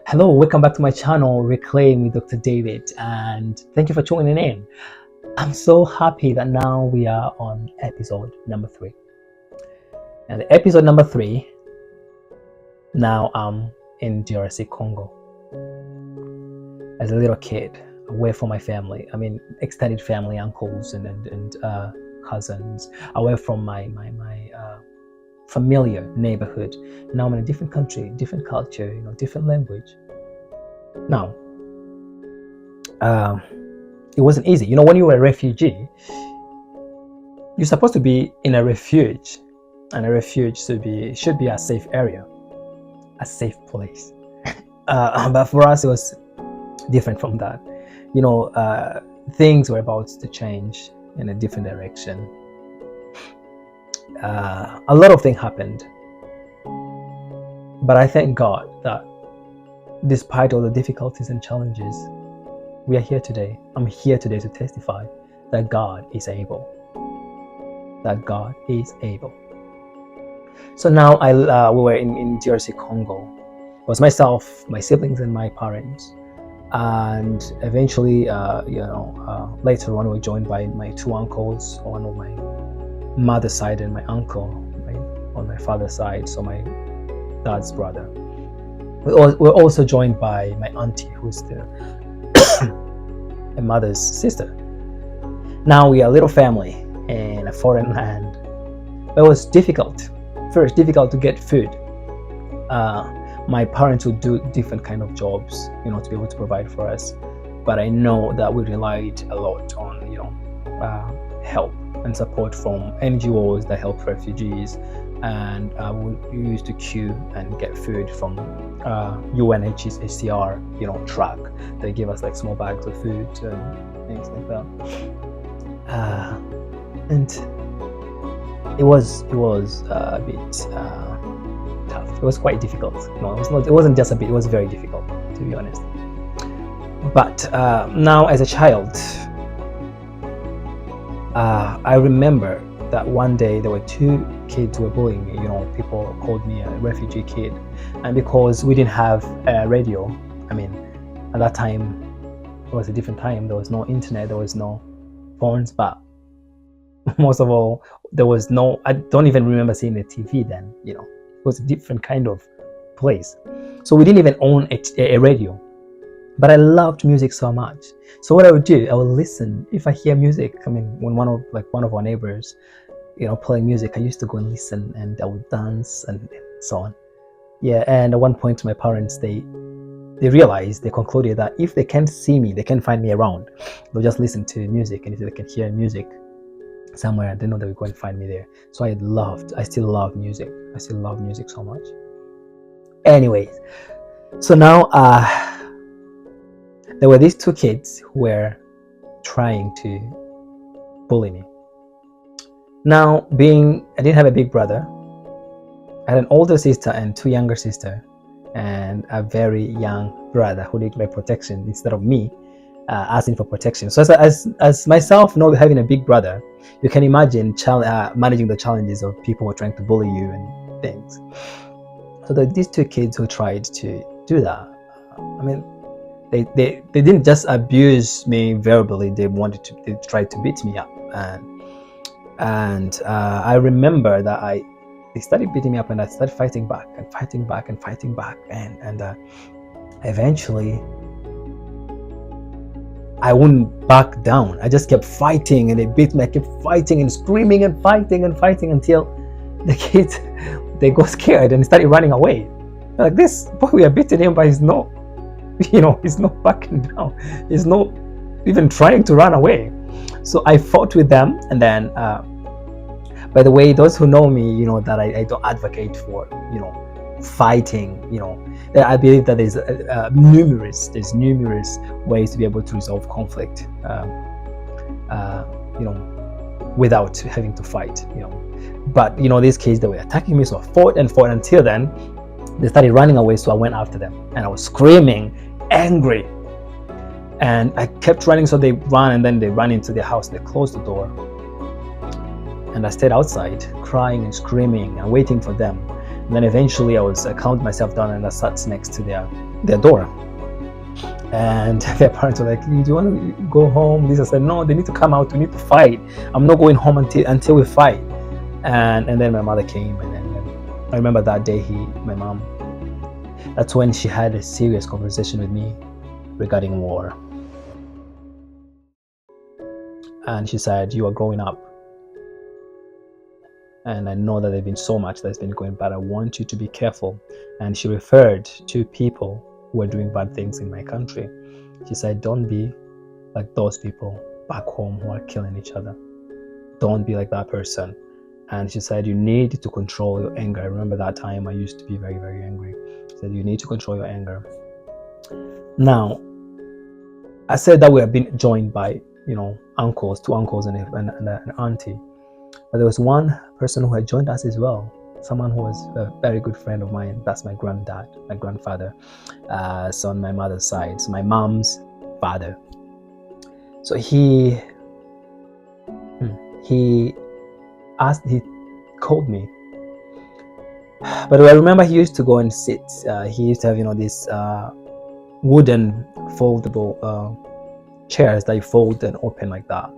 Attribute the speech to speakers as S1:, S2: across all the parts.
S1: Hello, welcome back to my channel, Reclaim with Dr. David, and thank you for tuning in. I'm so happy that now we are on episode number 3. And the episode number 3, now I'm in DRC Congo. As a little kid, away from my family, extended family, uncles and cousins, away from my familiar neighborhood. Now I'm in a different country, different culture, different language. Now, it wasn't easy. When you were a refugee, you're supposed to be in a refuge, and a refuge should be a safe area, a safe place. But for us, it was different from that. Things were about to change in a different direction. A lot of things happened, but I thank God that despite all the difficulties and challenges, we are here today. I'm here today to testify that God is able. That God is able. So now we were in DRC Congo. It was myself, my siblings, and my parents. And eventually, later on, we were joined by my 2 uncles, one on my mother's side and my uncle on my father's side, so my dad's brother. We're also joined by my auntie, who's my mother's sister. Now we are a little family in a foreign land. It was first difficult to get food. My parents would do different kind of jobs, to be able to provide for us. But I know that we relied a lot on, help and support from NGOs that help refugees, and we used to queue and get food from UNHCR, truck. They give us like small bags of food and things like that. And it was a bit tough. It was quite difficult. It wasn't just a bit. It was very difficult, to be honest. But now, as a child, I remember that one day there were 2 kids who were bullying me. People called me a refugee kid, and because we didn't have a radio, at that time it was a different time. There was no internet, there was no phones, but most of all, there was no. I don't even remember seeing the TV then. It was a different kind of place, so we didn't even own a radio. But I loved music so much. So what I would do, I would listen. If I hear music, when one of our neighbors, playing music, I used to go and listen, and I would dance and so on. Yeah, and at one point, my parents, they concluded that if they can't see me, they can't find me around. They'll just listen to music, and if they can hear music somewhere, they know they will go and find me there. So I still love music. I still love music so much. Anyways, so now, there were these 2 kids who were trying to bully me. Now, I didn't have a big brother. I had an older sister and 2 younger sisters, and a very young brother who needed my protection instead of me asking for protection. So as myself, having a big brother, you can imagine managing the challenges of people who are trying to bully you and things. So these 2 kids who tried to do that, They didn't just abuse me verbally. They tried to beat me up, and I remember that they started beating me up, and I started fighting back, and eventually I wouldn't back down. I just kept fighting, and they beat me. I kept fighting and screaming and fighting until the kids, they got scared and started running away. They're like, this boy, we are beating him, but he's not. He's not backing down. He's not even trying to run away. So I fought with them, and then, by the way, those who know me, that I don't advocate for, fighting. I believe that there's numerous ways to be able to resolve conflict, without having to fight. But these kids, they were attacking me, so I fought until then. They started running away, so I went after them, and I was screaming, angry, and I kept running. So they ran, and then they ran into the house. They closed the door, and I stayed outside, crying and screaming and waiting for them. And then eventually I calmed myself down and I sat next to their door. And their parents were like, "Do you want to go home?" Lisa said, "No, they need to come out. We need to fight. I'm not going home until we fight." And then my mother came, and I remember that day my mom, that's when she had a serious conversation with me regarding war. And she said, "You are growing up. And I know that there's been so much that's been going bad. I want you to be careful." And she referred to people who were doing bad things in my country. She said, "Don't be like those people back home who are killing each other. Don't be like that person." And she said, "You need to control your anger." I remember that time I used to be very, very angry. She said, "You need to control your anger." Now, I said that we have been joined by, uncles, 2 uncles and an auntie. But there was one person who had joined us as well, someone who was a very good friend of mine. That's my grandfather. So on my mother's side, so my mom's father. So he called me. But I remember he used to go and sit. He used to have, this wooden foldable chairs that you fold and open like that.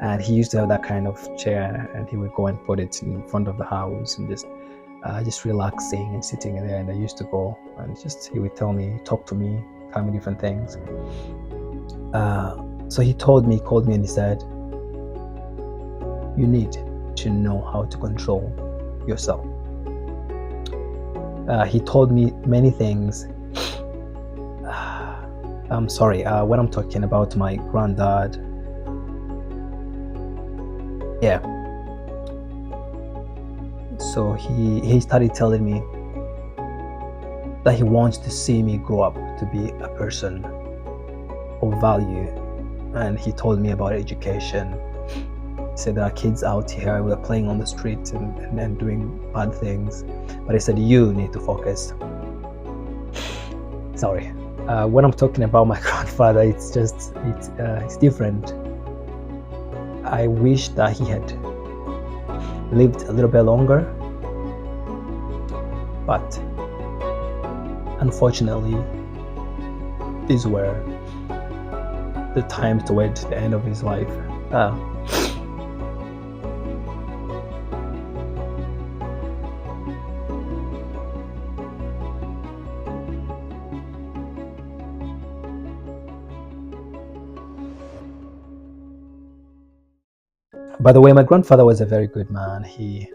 S1: And he used to have that kind of chair, and he would go and put it in front of the house and just relaxing and sitting in there. And I used to go and he would talk to me, tell me different things. So he called me and he said, "You need to know how to control yourself." He told me many things. I'm sorry, when I'm talking about my granddad, yeah. So he started telling me that he wants to see me grow up to be a person of value. And he told me about education. He said there are kids out here who are playing on the street and doing bad things. But he said, "You need to focus." Sorry. When I'm talking about my grandfather, it's different. I wish that he had lived a little bit longer, but unfortunately, these were the times toward the end of his life. By the way, my grandfather was a very good man. He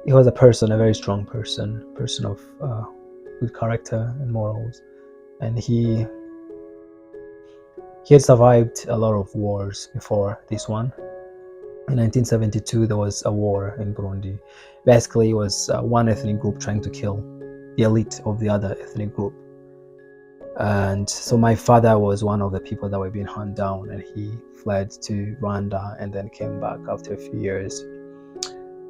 S1: was a very strong person of good character and morals. And he had survived a lot of wars before this one. In 1972, there was a war in Burundi. Basically, it was one ethnic group trying to kill the elite of the other ethnic group. And so my father was one of the people that were being hunted down, and he fled to Rwanda and then came back after a few years.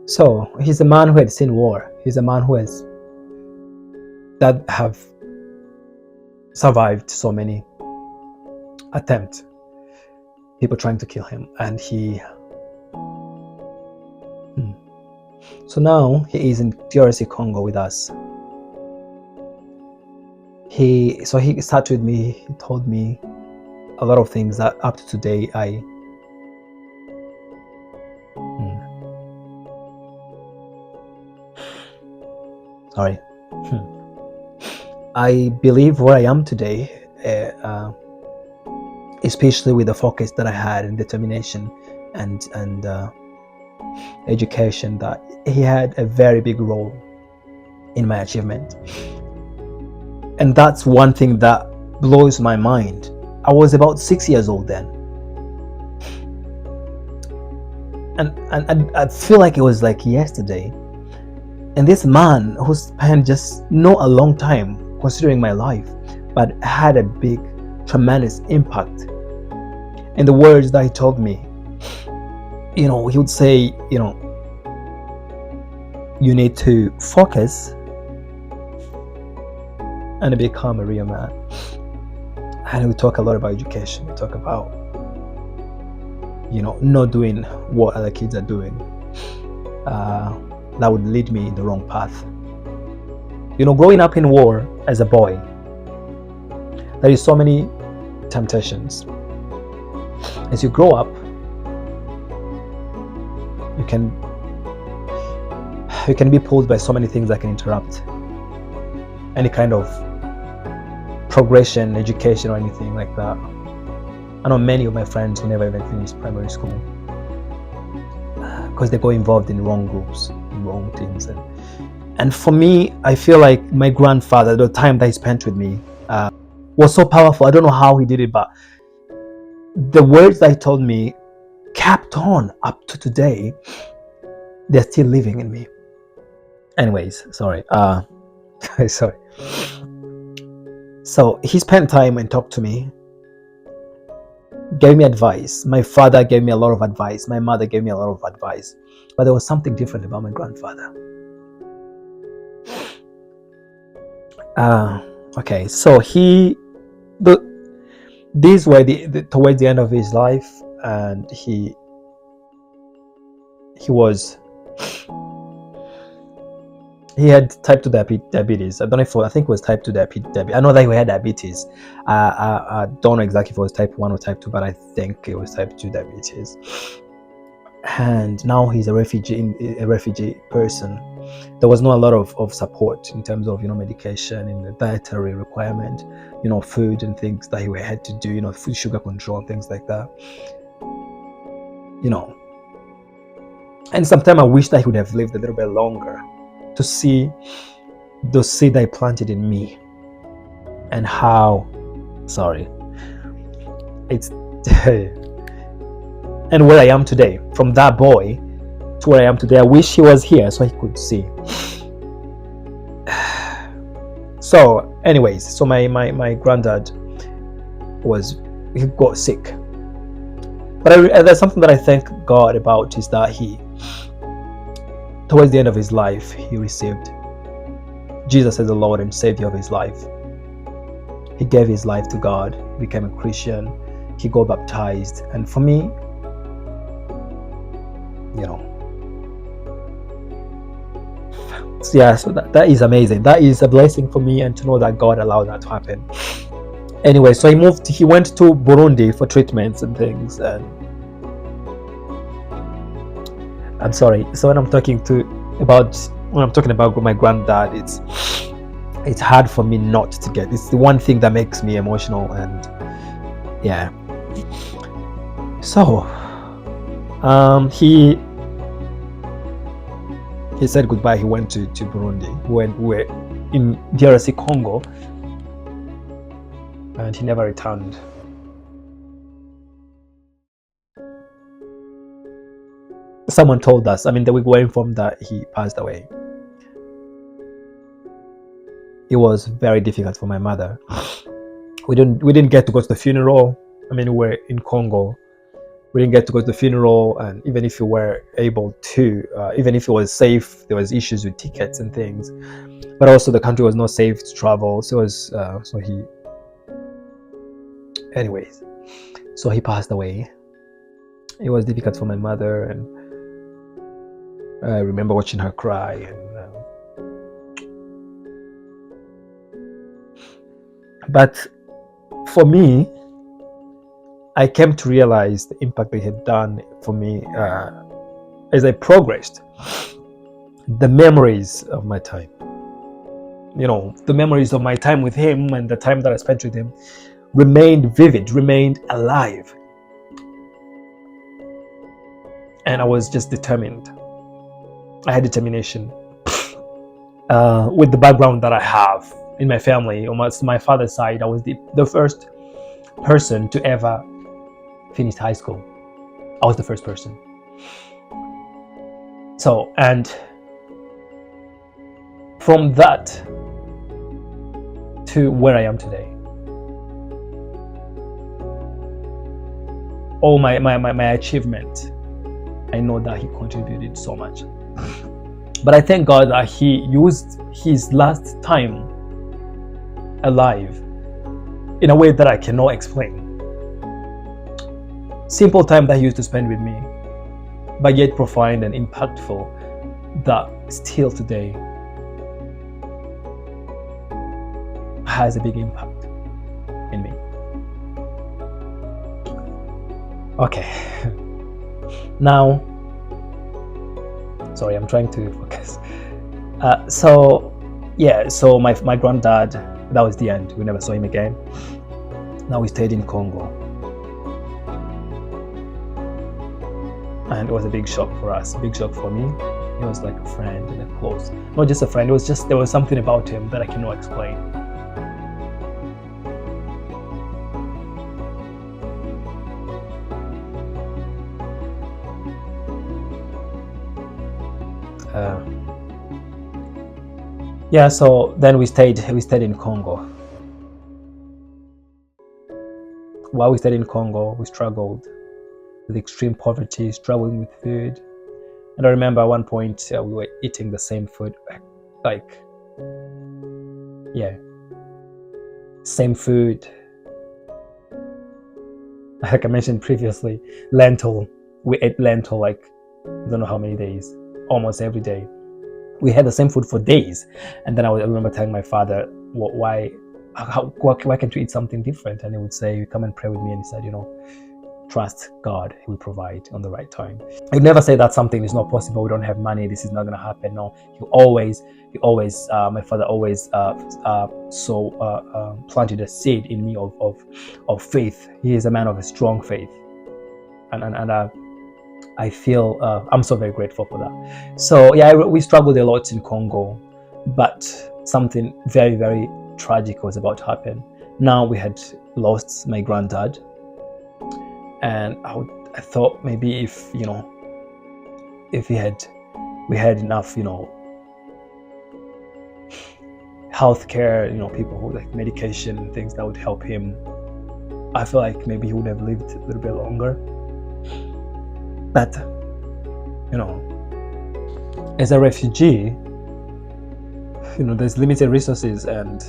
S1: So he's a man who had seen war. He's a man who have survived so many attempts, people trying to kill him. And so now he is in DRC Congo with us. He sat with me. He told me a lot of things that up to today I believe where I am today, especially with the focus that I had and determination and education, that he had a very big role in my achievement. And that's one thing that blows my mind. I was about 6 years old then. And I feel like it was like yesterday. And this man who spent just not a long time considering my life, but had a big, tremendous impact. And the words that he told me, he would say, you need to focus and become a real man. And we talk a lot about education. We talk about, not doing what other kids are doing. that would lead me in the wrong path. Growing up in war as a boy, there is so many temptations. As you grow up, you can be pulled by so many things that can interrupt any kind of progression, education, or anything like that. I know many of my friends who never even finished primary school because they got involved in wrong groups, in wrong things. And for me, I feel like my grandfather, the time that he spent with me, was so powerful. I don't know how he did it, but the words that he told me kept on up to today. They're still living in me. Anyways, sorry. Sorry. So he spent time and talked to me, gave me advice. My father gave me a lot of advice. My mother gave me a lot of advice. But there was something different about my grandfather. Okay, so these were towards the end of his life, and he had type 2 diabetes. I don't know I think it was type 2 diabetes. I know that he had diabetes. I don't know exactly if it was type 1 or type 2, but I think it was type 2 diabetes. And now he's a refugee person. There was not a lot of support in terms of medication and the dietary requirement, food and things that he had to do, food sugar control and things like that. And sometimes I wish that he would have lived a little bit longer to see the seed that he planted in me, and how it's and where I am today. From that boy to where I am today, I wish he was here so he could see. So anyways, so my granddad he got sick, but there's something that I thank God about, is that towards the end of his life, he received Jesus as the Lord and Savior of his life. He gave his life to God, became a Christian, he got baptized. And for me, so that is amazing. That is a blessing for me, and to know that God allowed that to happen. Anyway, so he went to Burundi for treatments and things, and I'm sorry. So when I'm talking about my granddad, it's hard for me not to get. It's the one thing that makes me emotional, and yeah. So he said goodbye. He went to Burundi. We were in DRC Congo, and he never returned. Someone told us, the week we were informed that he passed away. It was very difficult for my mother. We didn't get to go to the funeral. We were in Congo. We didn't get to go to the funeral, and even if we were able to, even if it was safe, there was issues with tickets and things. But also the country was not safe to travel. So anyways, so he passed away. It was difficult for my mother, and I remember watching her cry, but for me, I came to realize the impact it had done for me as I progressed. The memories of my time, the memories of my time with him and the time that I spent with him remained vivid, remained alive. And I was just determined. I had determination. With the background that I have in my family, on my father's side, I was the first person to ever finish high school. I was the first person. So, and from that to where I am today, all my achievement, I know that he contributed so much. But I thank God that he used his last time alive in a way that I cannot explain. Simple time that he used to spend with me, but yet profound and impactful that still today has a big impact in me. Okay. Now, sorry, I'm trying to focus. So my granddad, that was the end. We never saw him again. Now we stayed in Congo. And it was a big shock for us, big shock for me. He was like a friend and a close, not just a friend, it was just, there was something about him that I cannot explain. So then we stayed in Congo. While we stayed in Congo, we struggled with extreme poverty, struggling with food. And I remember at one point we were eating the same food, same food. Like I mentioned previously, lentil. We ate lentil like I don't know how many days, almost every day. We had the same food for days, and then I remember telling my father, why can't you eat something different? And he would say, come and pray with me. And he said, trust God, He will provide on the right time. He'd never say that something is not possible, we don't have money, this is not going to happen. No, my father always planted a seed in me of faith. He is a man of a strong faith, and I feel I'm so very grateful for that. So we struggled a lot in Congo, but something very, very tragic was about to happen. Now we had lost my granddad, and I thought maybe if we had enough healthcare, people who like medication and things that would help him, I feel like maybe he would have lived a little bit longer. But as a refugee, there's limited resources, and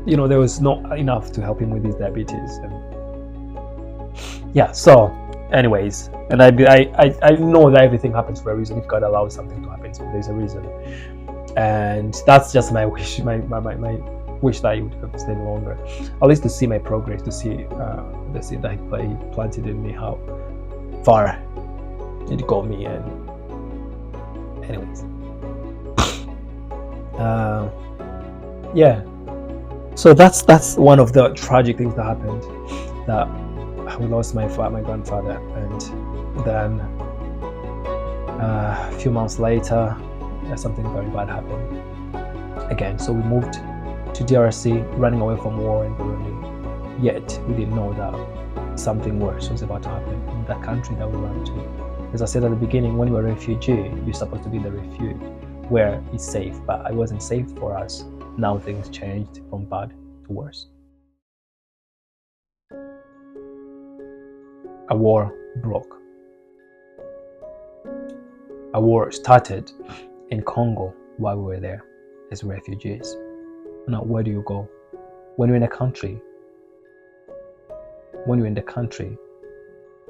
S1: there was not enough to help him with his diabetes. And so anyways, and I know that everything happens for a reason. If God allows something to happen, so there's a reason. And that's just my wish, my wish that he would have stayed longer, at least to see my progress, to see the seed that He planted in me, how far it got me. And anyways, so that's one of the tragic things that happened, that we lost my grandfather. And then a few months later, something very bad happened again. So we moved to DRC, running away from war in Burundi. Yet we didn't know that something worse was about to happen in that country that we ran to. As I said at the beginning, when you're a refugee, you're supposed to be the refuge where it's safe, but it wasn't safe for us. Now things changed from bad to worse. A war broke. A war started in Congo while we were there as refugees. Now, where do you go? When you're in a country,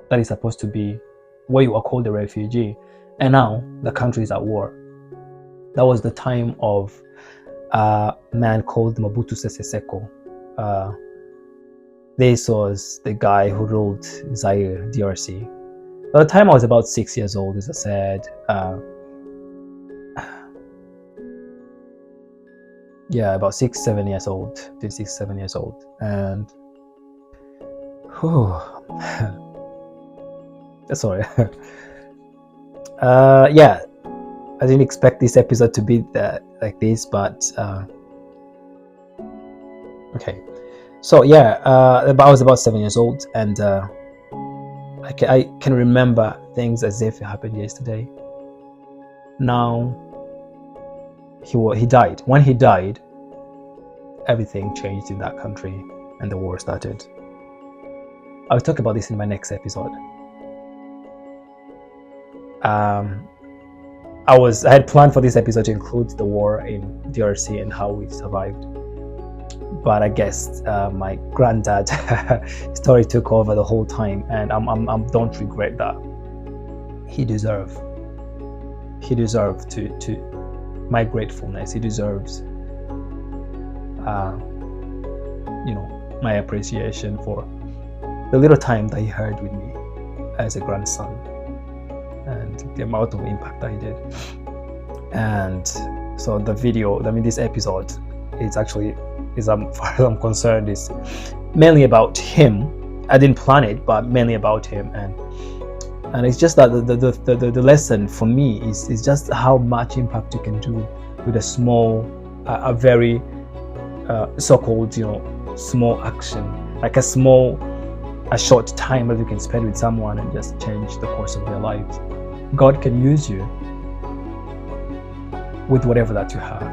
S1: that is supposed to be where you are called a refugee, and now the country is at war. That was the time of a man called Mobutu Sese Seko. This was the guy who ruled Zaire, DRC. By the time I was about 6 years old, as I said, about 6-7 years old, between 6-7 years old, and sorry. I didn't expect this episode to be like this, but okay. So I was about 7 years old, and I can remember things as if it happened yesterday. Now he died. When he died, everything changed in that country, and the war started. I'll talk about this in my next episode. I had planned for this episode to include the war in DRC and how we survived, but I guess my granddad story took over the whole time, and I don't regret that. he deserves to my gratefulness. He deserves my appreciation for the little time that he had with me as a grandson and the amount of impact that he did. And so the video, this episode is actually, as far as I'm concerned, is mainly about him. I didn't plan it, but mainly about him. And it's just that the lesson for me is just how much impact you can do with a small, a very so-called, small action, like a short time that you can spend with someone and just change the course of their lives. God can use you with whatever that you have.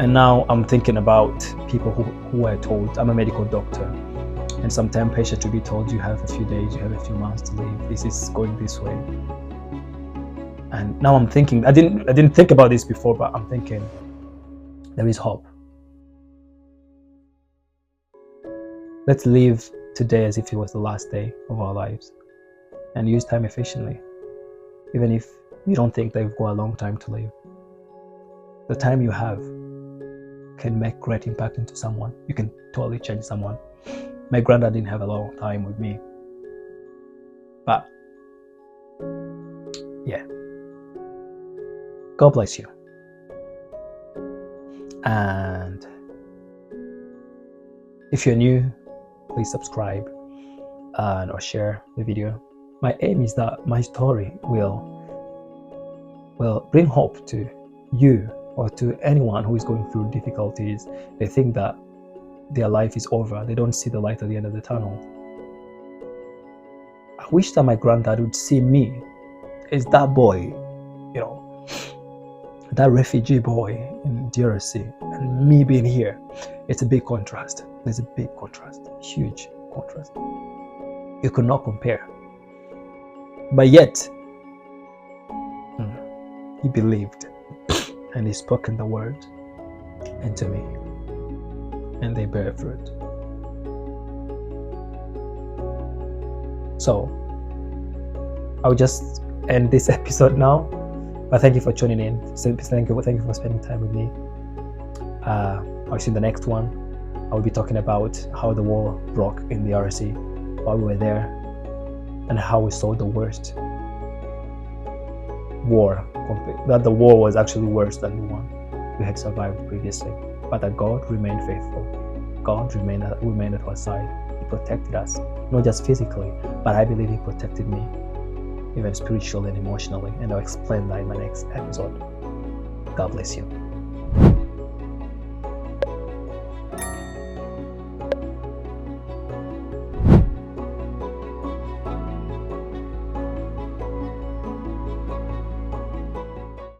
S1: And now I'm thinking about people who are told, I'm a medical doctor, and sometimes patients will be told, you have a few days, you have a few months to live, this is going this way. And now I'm thinking, I didn't think about this before, but I'm thinking there is hope. Let's live today as if it was the last day of our lives and use time efficiently. Even if you don't think that you've got a long time to live, the time you have can make great impact into someone. You can totally change someone. My granddad didn't have a long time with me, but yeah, God bless you. And if you're new, please subscribe or share the video. My aim is that my story will bring hope to you or to anyone who is going through difficulties. They think that their life is over. They don't see the light at the end of the tunnel. I wish that my granddad would see me as that boy, that refugee boy in DRC, and me being here. It's a big contrast. There's a big contrast, huge contrast. You could not compare. But yet, he believed and he spoken the word into me, and they bear fruit. So I'll just end this episode now, but thank you for tuning in. Thank you for spending time with me. I'll see you in the next one. I will be talking about how the war broke in the RC while we were there, and how we saw the worst war, that the war was actually worse than the one we had survived previously, but that God remained faithful. God remained at our side. He protected us, not just physically, but I believe He protected me, even spiritually and emotionally, and I'll explain that in my next episode. God bless you.